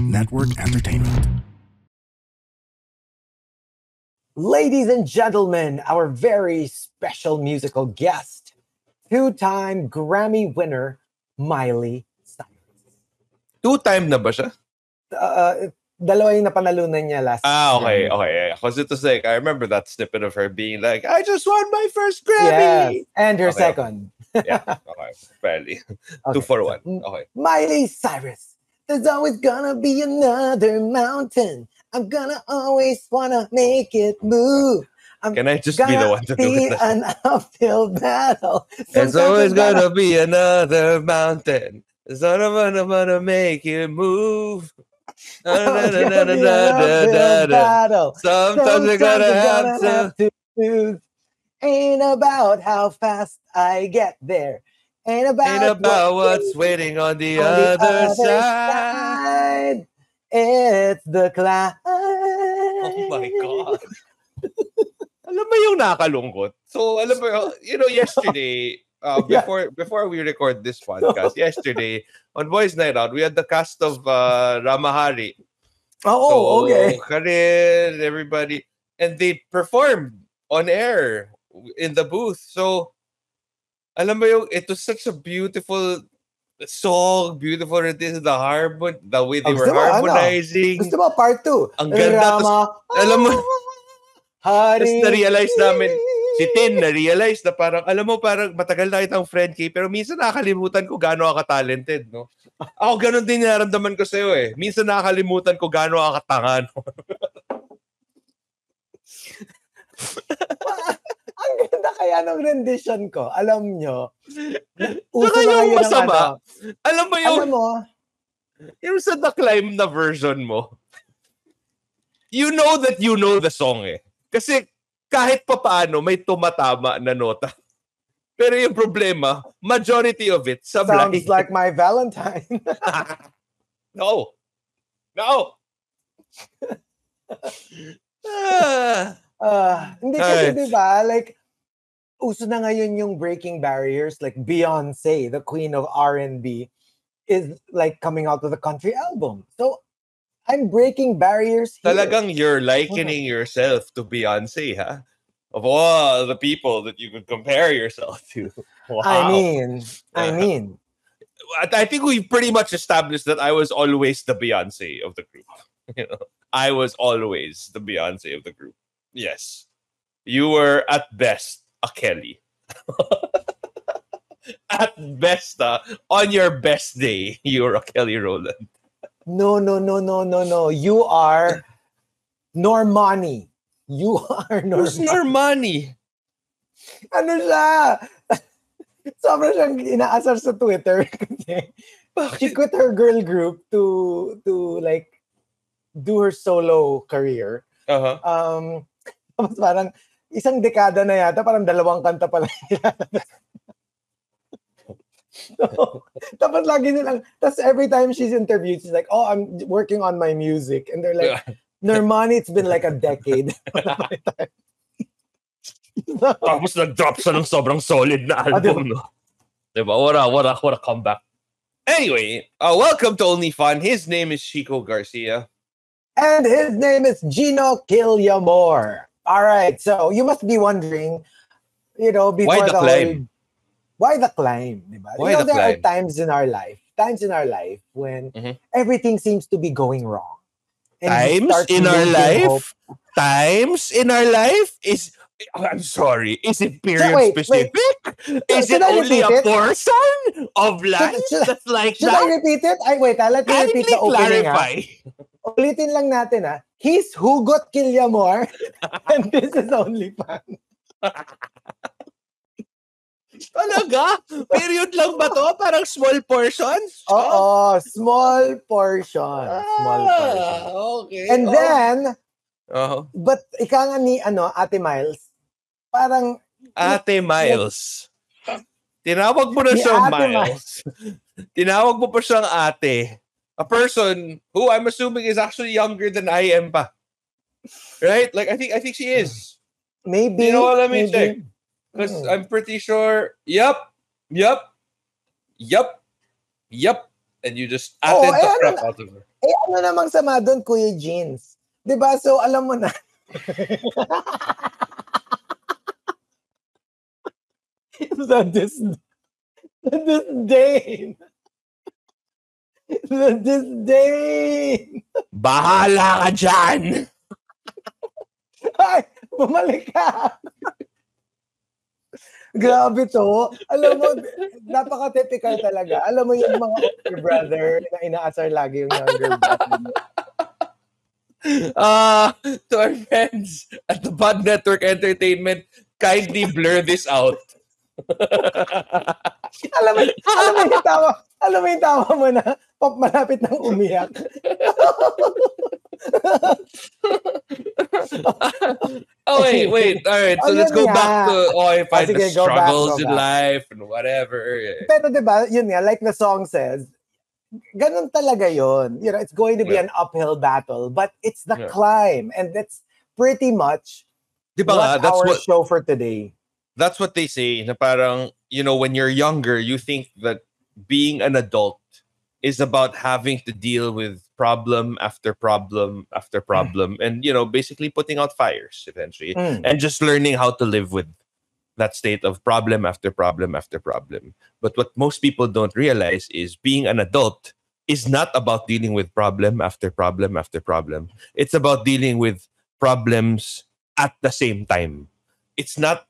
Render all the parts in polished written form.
Network Entertainment. Ladies and gentlemen, our very special musical guest, two-time Grammy winner, Miley Cyrus. Two-time na ba siya? Dalawa yung napanalunan niya last okay. Grammy. Okay. Because it was like, I remember that snippet of her being like, I just won my first Grammy! Yes, and her second. Yeah, okay. Fairly. Okay, 2 for 1. Okay. Miley Cyrus, there's always gonna be another mountain. I'm gonna always wanna make it move. Can I just be the one to do it? An uphill battle. There's always gonna be another mountain. There's always gonna make it move. Sometimes you're gonna have to choose. Ain't about how fast I get there. Ain't about what's waiting on the other side. It's the climb. Oh my God. Alam mo yung nakalungkot? So, alam mo, yesterday, before we record this podcast, yesterday, on Boys Night Out, we had the cast of Ramahari. Okay. Karen, everybody. And they performed on air in the booth. So, alam mo yung, it was such a beautiful song, beautiful it is, the way they were harmonizing. Gusto mo part 2? Ang ganda. Alam mo, Hari. Tapos na-realize namin, si Tin na-realize na parang matagal na kitang friend kay, pero minsan nakakalimutan ko gaano ka talented, no? Ako ganun din nararamdaman ko sa'yo eh. Minsan nakakalimutan ko gaano ka katanga, no? Ang ganda kaya ng rendition ko. Alam nyo. Saka yung masama. Alam mo, yung sa The Climb na version mo, you know that you know the song eh. Kasi kahit papaano may tumatama na nota. Pero yung problema, majority of it sablay. Sounds like my Valentine. No. Hindi kasi diba, like, uso na ngayon yung breaking barriers, like Beyonce, the queen of R&B, is like coming out with a country album. So, I'm breaking barriers here. Talagang you're likening yourself to Beyonce, huh? Of all the people that you could compare yourself to. Wow. I mean. I think we've pretty much established that I was always the Beyonce of the group. I was always the Beyonce of the group. Yes. You were at best a Kelly. At best, on your best day, you were a Kelly Rowland. No. You are Normani. You are Normani. Who's Normani? Ano siya? Sobrang siyang inaasar sa Twitter. She quit her girl group to like do her solo career. Tapos parang isang dekada na yata, parang 2 kanta pa lang ilalabas. Tapos lagi nilang, tapos every time she's interviewed, she's like, oh, I'm working on my music. And they're like, Normani, it's been like a decade. Tapos nag-drop siya ng sobrang solid na album, no? Diba? What a comeback. Anyway, welcome to Only Fun. His name is Chico Garcia. And his name is Gino Killiamore. All right, so you must be wondering, before why the climb? Why the climb? Diba? There are times in our life when everything seems to be going wrong. And Times in our life is, I'm sorry, is it period specific? Is it only a portion of life that's like should that? I repeat it? Let me repeat the opening. Ulitin lang natin, He's Hugot Killiamore, and this is Only Fun. Talaga? Period lang ba to? Parang small portions? Oo, small portion. Okay. And then, but ika nga ni, Ate Miles, parang... Ate Miles. Tinawag mo na siyang Miles. Tinawag mo pa siyang ate. A person who I'm assuming is actually younger than I am pa. Right? Like, I think she is. Maybe. You know what I mean? Check. Because I'm pretty sure, yep. and you just attend the crap out of her. Ano namang sama doon, Kuya Jeans? Diba? So, alam mo na. The disdain. Bahala ka dyan! Ay, bumalik ka. Grabe to. Alam mo, napaka-typical talaga. Alam mo yung mga older brother na inaasar lagi yung younger brother. To our friends at the Pod Network Entertainment, kindly blur this out. alam mo yung tawa mo na malapit nang umiyak. Wait. All right. So let's go back to I find the struggles in life and whatever. Pero diba, yun nga, like the song says, ganun talaga yun. You know, it's going to be an uphill battle, but it's the climb. And that's pretty much diba, that's our show for today. That's what they say. Na parang, you know, when you're younger, you think that being an adult is about having to deal with problem after problem after problem. And, you know, basically putting out fires eventually. And just learning how to live with that state of problem after problem after problem. But what most people don't realize is being an adult is not about dealing with problem after problem after problem. It's about dealing with problems at the same time. It's not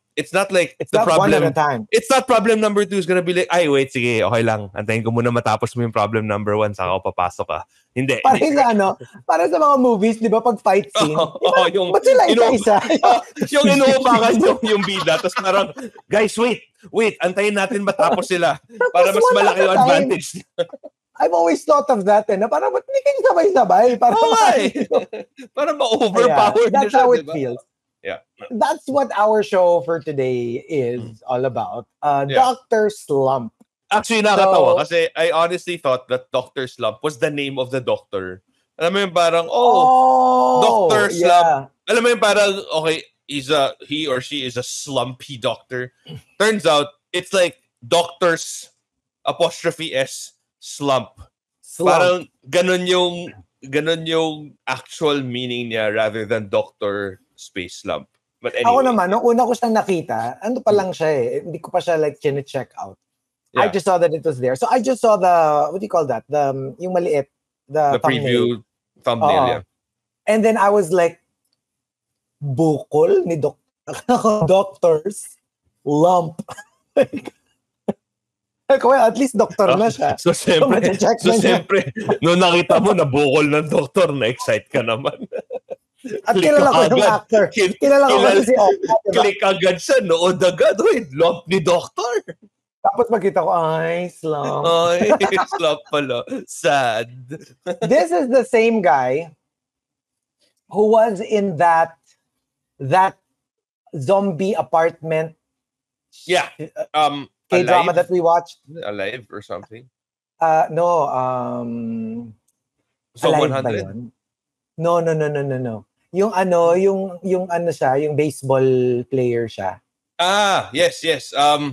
like it's the not problem. One at a time. It's not problem number 2 is gonna be like, ay, wait, sige, okay lang. Antayin ko muna matapos mo yung problem number 1, saka ako papasok ka. Hindi. Para sa mga movies, di ba, pag fight scene, yung, ba't sila isa-isa? Yung inuupakan yung bida, tapos parang, guys, wait, antayin natin matapos sila para mas malaki yung advantage. I've always thought of that, na parang, ba't hindi kayo sabay-sabay? Para ma-overpower. That's how it feels. Yeah. That's what our show for today is all about. Dr. Slump. Actually, nakakatawa kasi I honestly thought that Dr. Slump was the name of the doctor. Alam mo yung parang, Dr. Slump. Yeah. Alam mo yung parang, okay, he or she is a slumpy doctor. Turns out, it's like doctors, 'S, slump. Parang ganun yung actual meaning niya rather than doctor space slump. But anyway. Ako naman, nung una ko siyang nakita, ano pa lang siya eh. Hindi ko pa siya like check out. Yeah. I just saw that it was there. So I just saw the, what do you call that? Yung maliit. The preview thumbnail, yeah. And then I was like, bukol ni doctors lump. Well, at least doktor na siya. So siyempre, nung nakita mo na bukol ng doktor, na-excite ka naman. At kilala ko yung actor. Kilala ko kasi si Oka. Click agad siya, nood agad. Wait, lump ni doctor. Tapos magkita ko, ay, slump. Ay, slump pala. Sad. This is the same guy who was in that zombie apartment. Yeah. K-drama that we watched. Alive or something? No. So Alive 100? No. Yung ano siya, yung baseball player siya. Yes.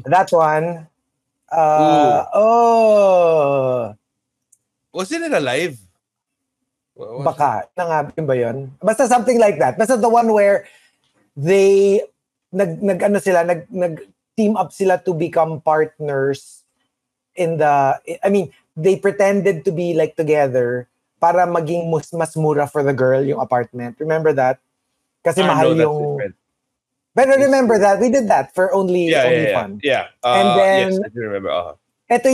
That one. Was it Alive? Baka. Yun ba yun? Basta something like that. Basta the one where they nag-team up sila to become partners they pretended to be like together para maging mas mura for the girl yung apartment. Remember that? Kasi mahal yung... But remember that we did that for only fun. Yeah. And then yes, I do remember. Ito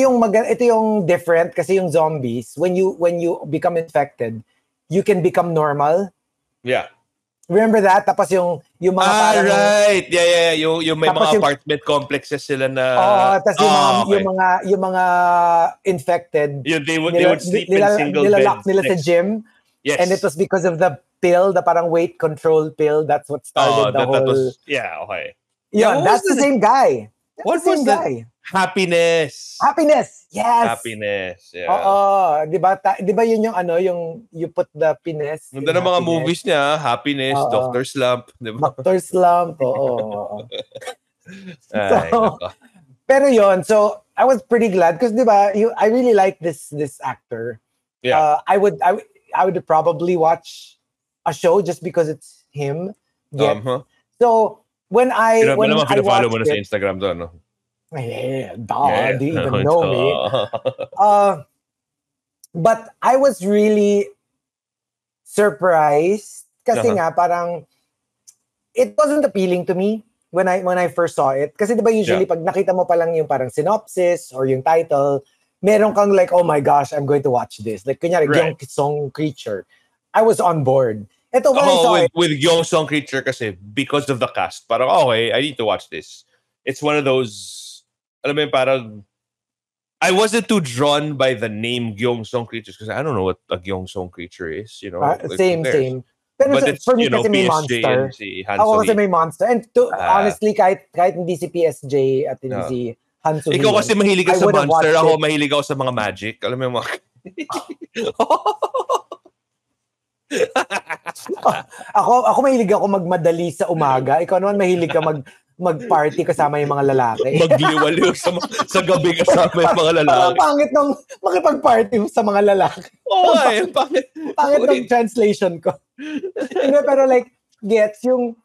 yung different kasi yung zombies when you become infected, you can become normal. Yeah. Remember that? Tapos yung mga parang right. Yeah. Yung may mga apartment complexes sila na tapos yung mga infected. They would sleep in single beds. Nilalak nila sa gym. Yes. And it was because of the pill, the parang weight control pill. That's what started the whole... okay. Yeah, that's the same guy. What was that? Happiness. Yes. Happiness. Yeah. Oo, 'di ba yun yung yung you put the pines. Ganda ng mga movies niya, Happiness, Dr. Slump, 'di ba? Dr. Slump. Oo. Pero yun, so I was pretty glad because, diba, I really like this actor. Yeah. I would probably watch a show just because it's him. Yeah. So when I follow mo watched na sa it, Instagram doon, no? Yeah, do you even know me? But I was really surprised kasi nga parang it wasn't appealing to me when I first saw it. Kasi diba usually pag nakita mo pa lang yung parang synopsis or yung title, meron kang like, oh my gosh, I'm going to watch this. Like kunyari, Gyeong Song Creature. I was on board. Ito when I saw it. With Gyeong Song Creature kasi because of the cast, parang okay, I need to watch this. It's one of those, alam mo yun, parang I wasn't too drawn by the name Gyeong Song Creatures because I don't know what a Gyeong Song Creature is, you know. Same. Pero but it's, for me, you know, kasi may PSJ monster. and si Han Ako kasi So-hee. may monster. And honestly, kahit hindi si PSJ at hindi si Han So-hee. Ikaw kasi mahilig ka sa monster. Ako mahilig ako sa mga magic. Alam mo yung mga... ako mahilig ako magmadali sa umaga. Ikaw naman mahilig ka mag-party kasama yung mga lalaki. Magliwaliw sa gabi kasama yung mga lalaki. Parang pangit nung makipag-party sa mga lalaki. Pangit ng translation ko. Pero like, gets yung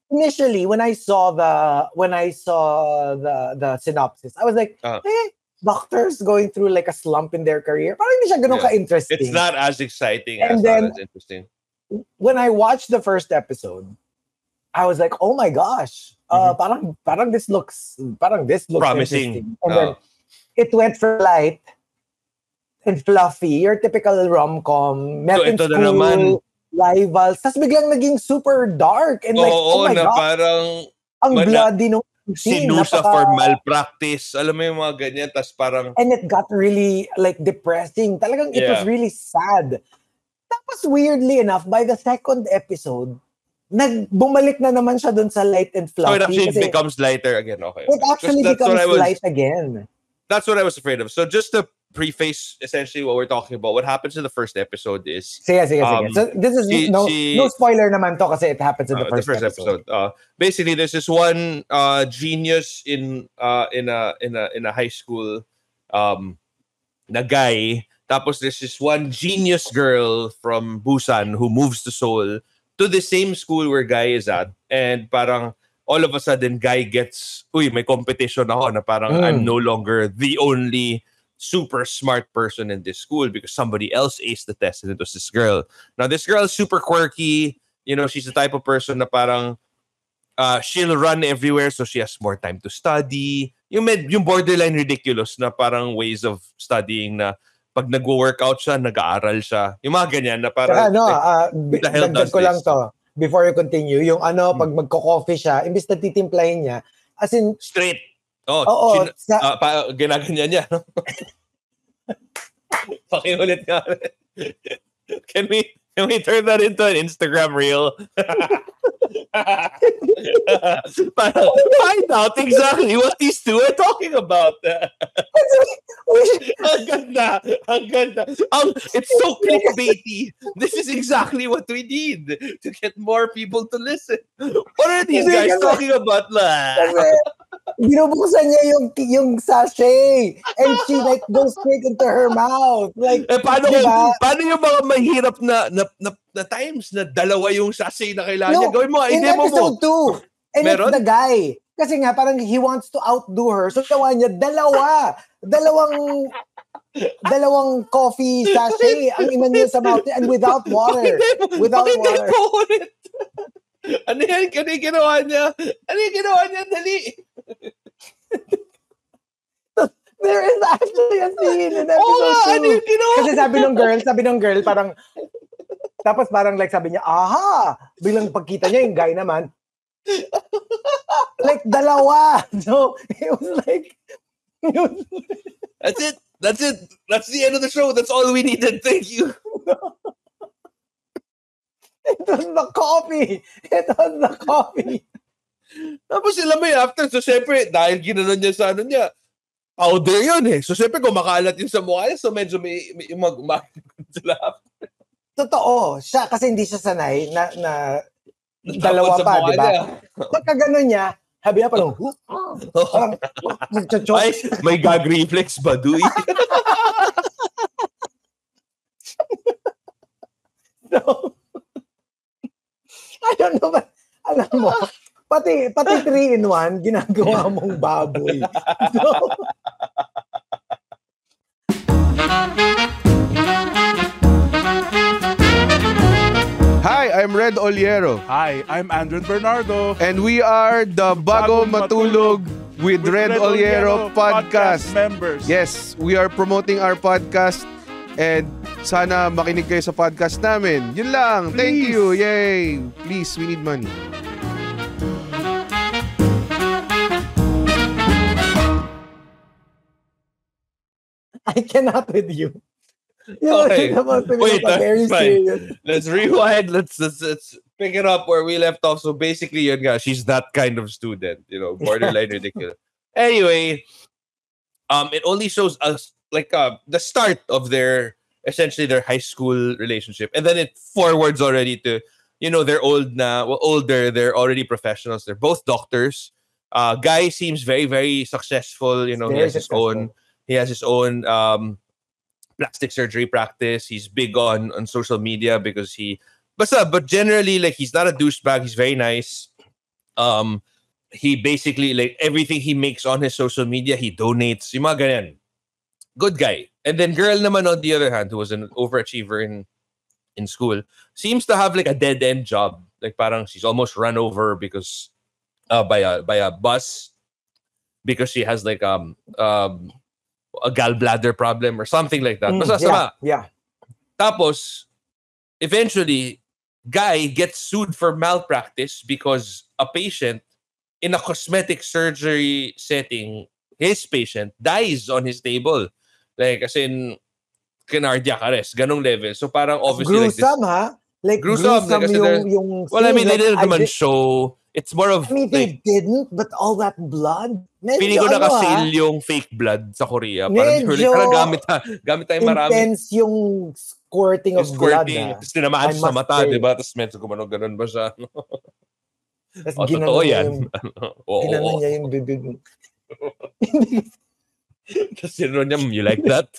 initially when I saw the synopsis, I was like, doctors going through like a slump in their career. Parang hindi siya ganun ka-interesting. It's not as exciting and not as interesting. When I watched the first episode, I was like, oh my gosh, parang this looks promising. And then it went for light and fluffy, your typical rom-com, met in school, rivals. Tapos biglang naging super dark and like, oh my God. Parang ang bloody nung sinusa for malpractice. Alam mo yung mga ganyan. Tapos parang... And it got really like depressing. Talagang it was really sad. Tapos weirdly enough, by the second episode, bumalik na naman siya dun sa light and fluffy. So it actually becomes lighter again. Okay. It actually becomes light again. That's what I was afraid of. So just to preface essentially what we're talking about, what happens in the first episode is... Sige. So this is no spoiler naman to kasi it happens in the first episode. Basically, there's this one genius in a high school na guy. Tapos there's this one genius girl from Busan who moves to Seoul to the same school where Guy is at. And parang all of a sudden, Guy gets, may competition ako na parang I'm no longer the only super smart person in this school because somebody else aced the test and it was this girl. Now, this girl is super quirky. You know, she's the type of person na parang she'll run everywhere so she has more time to study. Yung borderline ridiculous na parang ways of studying na pag nag-workout siya, nag-aaral siya. Yung mga ganyan na parang... dagdag ko lang to. Before you continue, yung pag magko-coffee siya, imbis na titimplahin niya, as in... Straight. Ginaganyan niya, no? Pakiulit nga. Can we turn that into an Instagram reel? Find out exactly what these two are talking about. Ang ganda. It's so clickbaity. This is exactly what we need to get more people to listen. What are these guys talking about? Binubuksan niya yung sachet and she like goes straight into her mouth. Like, paano yung mga mahirap na times na dalawa yung sachet na kailangan niya? Gawin mo, in episode 2. And meron? It's the guy. Kasi nga, parang he wants to outdo her. So, gawa niya, dalawang coffee sachet ang iman niya sa mouth and without water. Without water. Ano yung ginawa niya? Dali. There is actually a scene in episode 2. Kasi sabi ng girl, parang, tapos parang like sabi niya, aha! Bilang pagkita niya, yung guy naman, like dalawa. So, it was like, That's it. That's the end of the show. That's all we needed. Thank you. It was the coffee. Tapos sila may after. So, syempre, dahil ginanon niya sa niya, powder yun eh. So, syempre, kumakalat yun sa mukha niya. So, medyo may sila after. Totoo. Kasi hindi siya sanay na dalawa pa, di ba? Pagka gano'n niya, Sabi niya parang, parang nagchachok. Ay, may gag reflex ba, Duy? So, I don't know, but alam mo, pati 3-in-1, ginagawa mong baboy. So, Hi, I'm Red Oliero. Hi, I'm Andrew Bernardo. And we are the Bago Matulog with Red Oliero podcast members. Yes, we are promoting our podcast and sana makinig kayo sa podcast namin. Yun lang. Thank you. Yay. Please, we need money. I cannot with you. Okay. Wait, very fine. serious. Let's rewind. Let's pick it up where we left off. So basically, yun nga, she's that kind of student, borderline ridiculous. Anyway, it only shows us like the start of essentially their high school relationship, and then it forwards already to they're older. They're already professionals. They're both doctors. Guy seems very, very successful. He has his own plastic surgery practice. He's big on social media because but generally, like, he's not a douchebag. He's very nice. He basically, like, everything he makes on his social media, he donates. Yung mga ganyan. Good guy. And then girl naman, on the other hand, who was an overachiever in school, seems to have like a dead end job. Like, parang she's almost run over because by a bus because she has like a gallbladder problem or something like that. Basta sama. Yeah. Tapos, eventually, guy gets sued for malpractice because a patient in a cosmetic surgery setting, his patient dies on his table. Like, as in, cardiac arrest. Ganong level. So, parang obviously gruesome, like ha? Like, gruesome. Like, yung well, I mean, they like, didn't naman show. It's more of, I mean, they didn't, but all that blood. Feeling ko naka-sale yung fake blood sa Korea. Parang gamit tayong marami. Intense yung squirting of blood. Tapos tinamaan sa mata, diba? Tapos medyo kumano, ganun ba siya? Tapos totoo yan. Ginanon niya yung bibig. Tapos sinanon niya, you like that?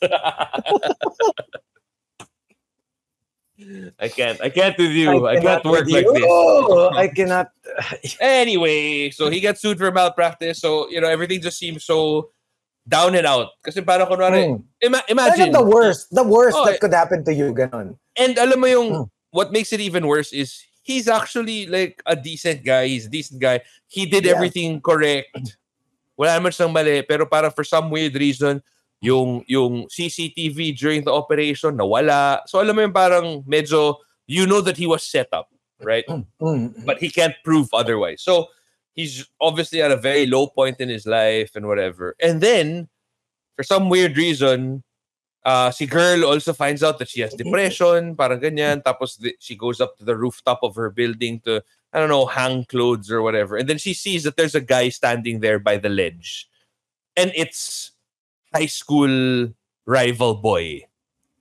I can't with you. I can't work like this. Oh, I cannot. Anyway, so he gets sued for malpractice. So, everything just seems so down and out. Kasi parang kunwari, imagine. The worst that could happen to you, ganon. And alam mo yung, what makes it even worse is, he's actually like a decent guy. He's a decent guy. He did everything correct. Wala naman siyang mali. Pero parang for some weird reason, yung CCTV during the operation nawala. So alam mo yung parang medyo, that he was set up, right? But he can't prove otherwise. So he's obviously at a very low point in his life and whatever. And then, for some weird reason, si girl also finds out that she has depression, parang ganyan. Tapos she goes up to the rooftop of her building to, I don't know, hang clothes or whatever. And then she sees that there's a guy standing there by the ledge. And it's high school rival boy.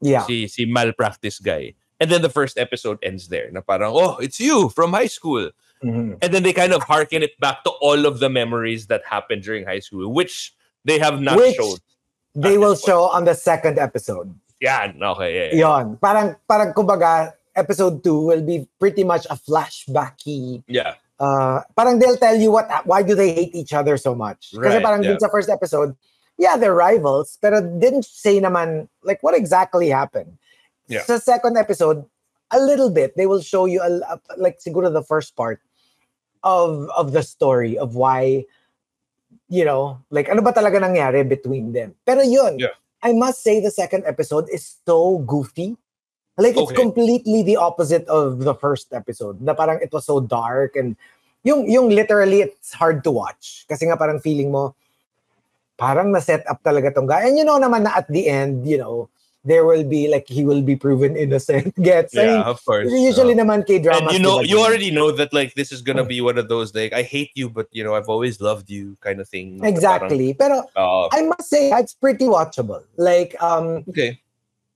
Yeah. Si malpractice guy. And then the first episode ends there. Na parang, oh, it's you from high school. Mm-hmm. And then they kind of harken it back to all of the memories that happened during high school, which they have not shown. They will show on the second episode. Yeah, okay. Yeah. Yon. Parang kumbaga, episode 2 will be pretty much a flashbacky. Yeah. Parang they'll tell you why do they hate each other so much. Kasi parang dun sa first episode, they're rivals, pero didn't say naman, like, what exactly happened. Yeah. Sa second episode, a little bit, they will show you, like, siguro the first part of the story of why, like, ano ba talaga nangyari between them. Pero yun, I must say the second episode is so goofy. Like, it's completely the opposite of the first episode. Na parang it was so dark and yung literally, it's hard to watch. Kasi nga parang feeling mo, parang na-set up talaga tong guy. And naman na at the end, there will be, like, he will be proven innocent. Gets? I mean, of course. Usually naman K-dramas. And you already know that, like, this is gonna be one of those, like, I hate you, but, I've always loved you kind of thing. Exactly. Pero I must say, it's pretty watchable. Like, okay.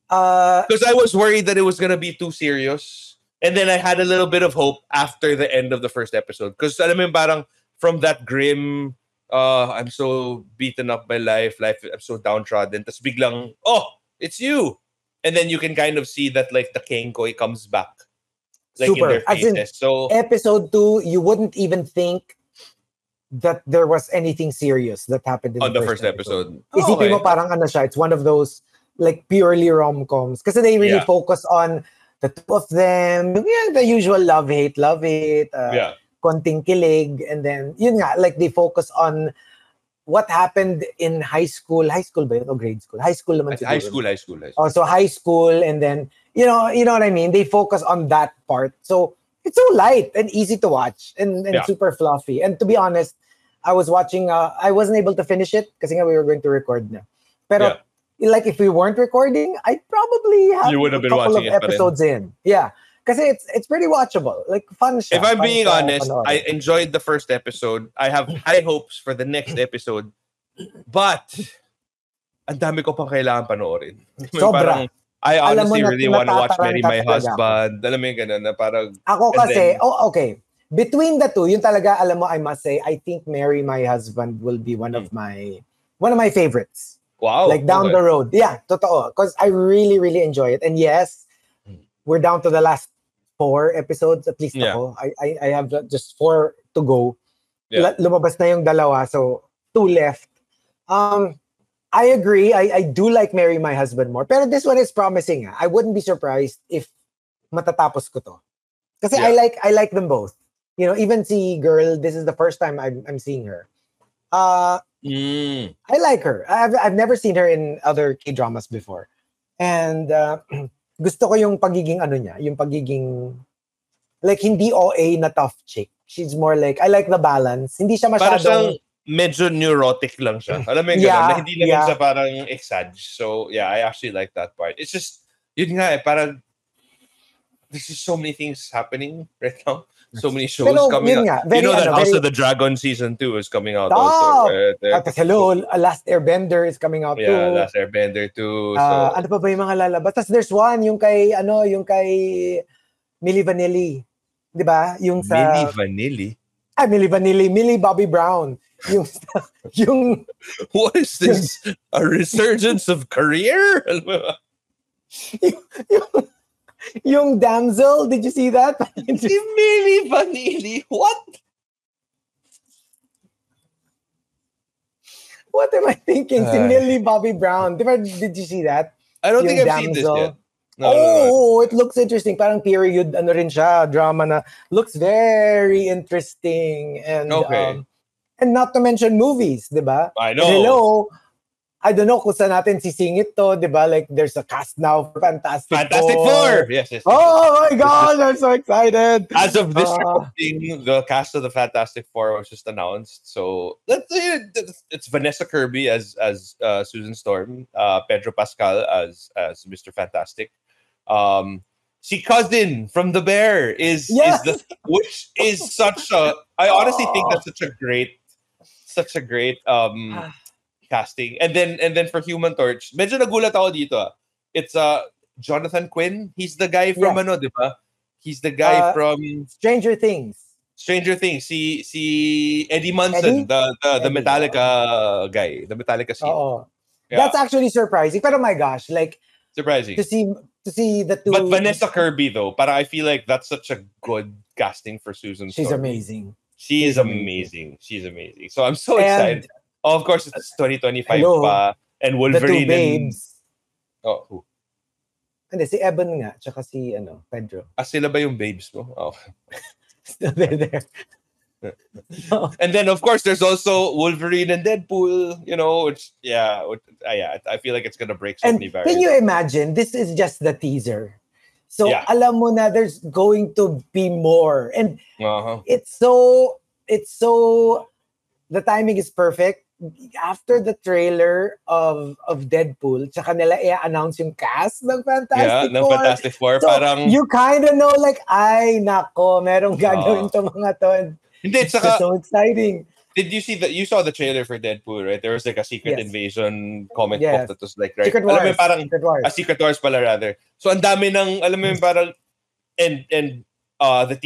Because I was worried that it was gonna be too serious. And then I had a little bit of hope after the end of the first episode. Because, alam mo yung parang, from that grim, I'm so beaten up by life, I'm so downtrodden. Tapos biglang, it's you. And then you can kind of see that like the Kenkoy comes back. Like Super. in their faces. As in, so episode 2, you wouldn't even think that there was anything serious that happened in on the first episode. Isipin mo parang ano siya, it's one of those like purely rom-coms. Kasi they really focus on the two of them. Yeah, the usual love-hate, konting kilig. And then, yun nga, like they focus on what happened in high school. High school ba yun? O grade school? High school naman siguro. High school. Oh, so high school, and then, you know what I mean? They focus on that part. So, it's so light and easy to watch and super fluffy. And to be honest, I was watching, I wasn't able to finish it kasi nga we were going to record na. Pero, like if we weren't recording, I'd probably have you would have been a couple watching of episodes in. Yeah. Kasi it's pretty watchable. Like, fun siya. If I'm being honest, panoorin. I enjoyed the first episode. I have high hopes for the next episode. But, ang dami ko pang kailangan panoorin. Sobra. I honestly really want to watch Marry My Husband. Alam mo yung ganun na parang... Ako kasi, okay. Between the two, yun talaga, alam mo, I must say, I think Marry My Husband will be one of my favorites. Wow. Like down the road. Yeah, totoo. Because I really, really enjoy it. And yes, we're down to the last 4 episodes, at least ako. I have just 4 to go. Yeah. Lumabas na yung 2, so 2 left. I agree. I do like Marry My Husband more. Pero this one is promising. I wouldn't be surprised if matatapos ko to. Kasi I like them both. You know, even si Girl, this is the first time I'm seeing her. I like her. I've never seen her in other K-dramas before. And gusto ko yung pagiging ano niya, yung pagiging like hindi OA na tough chick. She's more like, I like the balance. Hindi siya masyadong medyo neurotic lang siya. Alam mo yung gano'n, na hindi naman siya parang exage. So, yeah, I actually like that part. It's just, yun nga parang, there's just so many things happening right now. So many shows coming out. You know that House of the Dragon Season 2 is coming out also. Hello, Last Airbender is coming out too. Yeah, Last Airbender too. So. Ano pa ba yung mga lalabas? Tapos there's one, yung kay Milli Vanilli. Di ba? Yung sa... Milli Vanilli? Milli Vanilli. Millie Bobby Brown. Yung what is this? A resurgence of career? yung damsel, did you see that? Milli Vanilli. What? What am I thinking? Si Millie Bobby Brown. Did you see that? I don't think I've seen this yet. No. It looks interesting. Parang period, ano rin siya, drama na looks very interesting. And and not to mention movies, di ba? I know. Hello, I don't know kung saan natin sisingit to, di ba? Like, there's a cast now for Fantastic Four. Yes. Oh my God, I'm so excited. As of this recording, the cast of the Fantastic Four was just announced. So, it's Vanessa Kirby as Susan Storm, Pedro Pascal as Mr. Fantastic. Si Cousin from The Bear which is such a... I honestly think that's such a great casting. And then for Human Torch, medyo nagulat ako dito. It's Jonathan Quinn. He's the guy from di ba? He's the guy from Stranger Things. Si Eddie Munson, the Metallica guy, the Metallica scene. Yeah. That's actually surprising. But oh my gosh, like surprising to see the two. But Vanessa Kirby though, para I feel like that's such a good casting for Susan Storm. She's amazing. She's amazing. So I'm so excited. Of course, it's 2025 pa. And Wolverine. The two babes. Who? Hindi, si Evan nga, tsaka si Pedro. Sila ba yung babes mo? Oh. Still there. And then, of course, there's also Wolverine and Deadpool. You know, I feel like it's gonna break so many barriers. Can you imagine? This is just the teaser. So, alam mo na there's going to be more. And it's so, the timing is perfect. After the trailer of Deadpool, tsaka nila i-announce yung cast ng Fantastic Four. Fantastic Four. So, parang... you kind of know like, ay, nako, merong gagawin to mga to. Hindi, it's so exciting. Did you see you saw the trailer for Deadpool, right? There was like a Secret Invasion comic book that was like, right? Secret Wars. Alam mo, parang, Secret Wars. Secret Wars pala rather. So, ang dami ng, alam mo yung parang, and the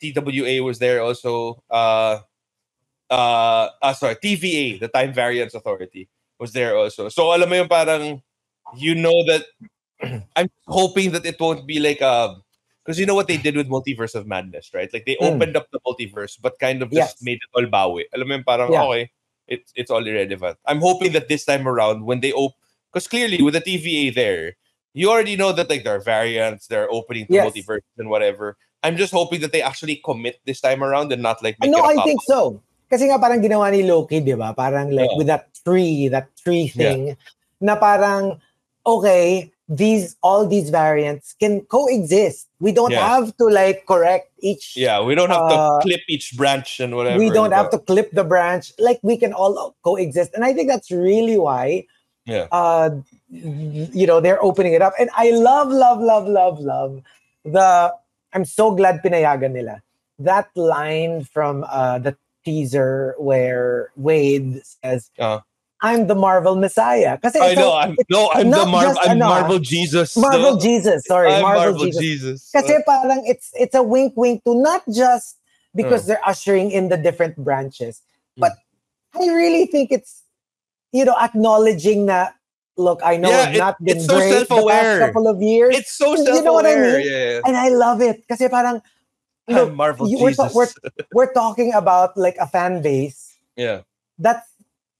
TWA was there also. TVA, the Time Variance Authority, was there also. So alam mo yung parang, you know that, I'm hoping that it won't be like because you know what they did with Multiverse of Madness, right? Like they opened up the multiverse, but kind of just made it all bawi. Alam mo yung parang, okay, it's all irrelevant. I'm hoping that this time around, when they open, because clearly with the TVA there, you already know that like there are variants, they're opening to multiverse and whatever. I'm just hoping that they actually commit this time around and not like make No, it a I think so. Kasi nga parang ginawa ni Loki, di ba? Parang like with that tree thing, na parang, okay, all these variants can coexist. We don't have to like correct each. Yeah, we don't have to clip each branch and whatever. We don't have to clip the branch. Like we can all coexist, and I think that's really why. You know, they're opening it up, and I love the. I'm so glad pinayagan nila that line from the teaser where Wade says. I'm the Marvel Messiah. I'm Marvel Jesus. Marvel Jesus, sorry. Marvel Jesus. Kasi parang it's a wink to not just because they're ushering in the different branches, but I really think it's, you know, acknowledging that, look, I know I've not been so great the past couple of years. It's so self-aware. You know what I mean? Yeah. And I love it. Kasi parang, look, Marvel Jesus. We're talking about like a fan base. Yeah. That's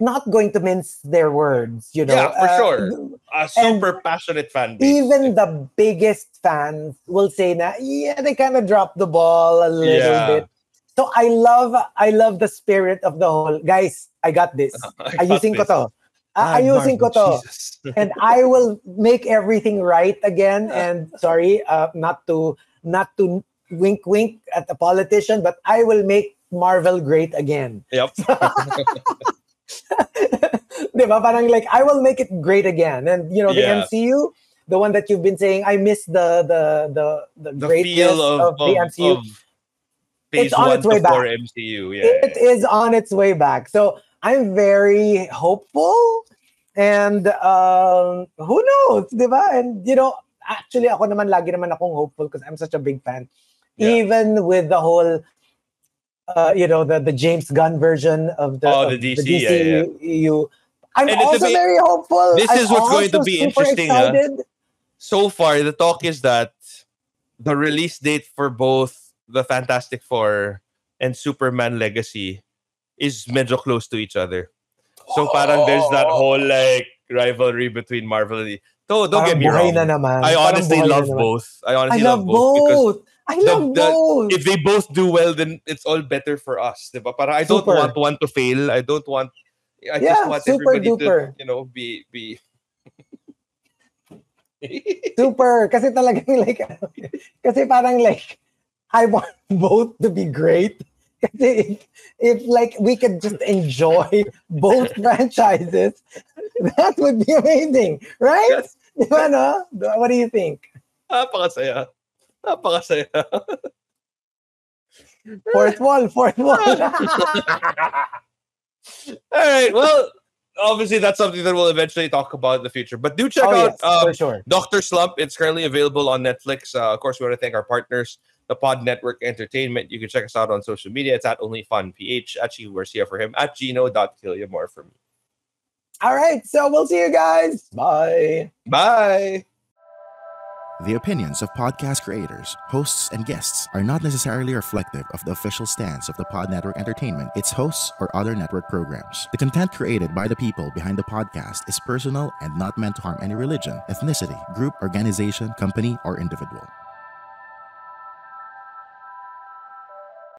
not going to mince their words, you know. Yeah, for sure. A super passionate fan base. Even the biggest fans will say na, they kind of dropped the ball a little bit. So I love the spirit of the whole, guys, I got this. Ayusin ko to. Ayusin ko to. And I will make everything right again. And sorry, not to wink at the politician, but I will make Marvel great again. Yep. Diba? Parang like, I will make it great again. And you know, the MCU, the one that you've been saying, I miss the greatness feel of the MCU. Of phase 1 to 4 MCU. Yeah, it is on its way back. So I'm very hopeful. And who knows, diba? And you know, actually ako naman, lagi naman akong hopeful because I'm such a big fan. Yeah. Even with the whole you know, the James Gunn version of the DCU. I'm also very hopeful. This is what's going to be interesting. So far, the talk is that the release date for both the Fantastic Four and Superman Legacy is medyo close to each other. So parang there's that whole like rivalry between Marvel and don't get me wrong. I honestly love both. I love both. I love both. If they both do well, then it's all better for us. Diba? Para I don't want one to fail. I just want everybody to, you know, be super. Kasi talagang like, kasi parang like, I want both to be great. Kasi if like we could just enjoy both franchises, that would be amazing, right? Yes. Diba, no? What do you think? Napakasaya. Fourth wall. All right. Well, obviously that's something that we'll eventually talk about in the future. But do check out for sure. Dr. Slump. It's currently available on Netflix. Of course, we want to thank our partners, the Pod Network Entertainment. You can check us out on social media. It's at OnlyFunPH, at Chico Garcia for him, at Gino.KilliaMore for me. All right. So we'll see you guys. Bye. Bye. The opinions of podcast creators, hosts, and guests are not necessarily reflective of the official stance of the Pod Network Entertainment, its hosts, or other network programs. The content created by the people behind the podcast is personal and not meant to harm any religion, ethnicity, group, organization, company, or individual.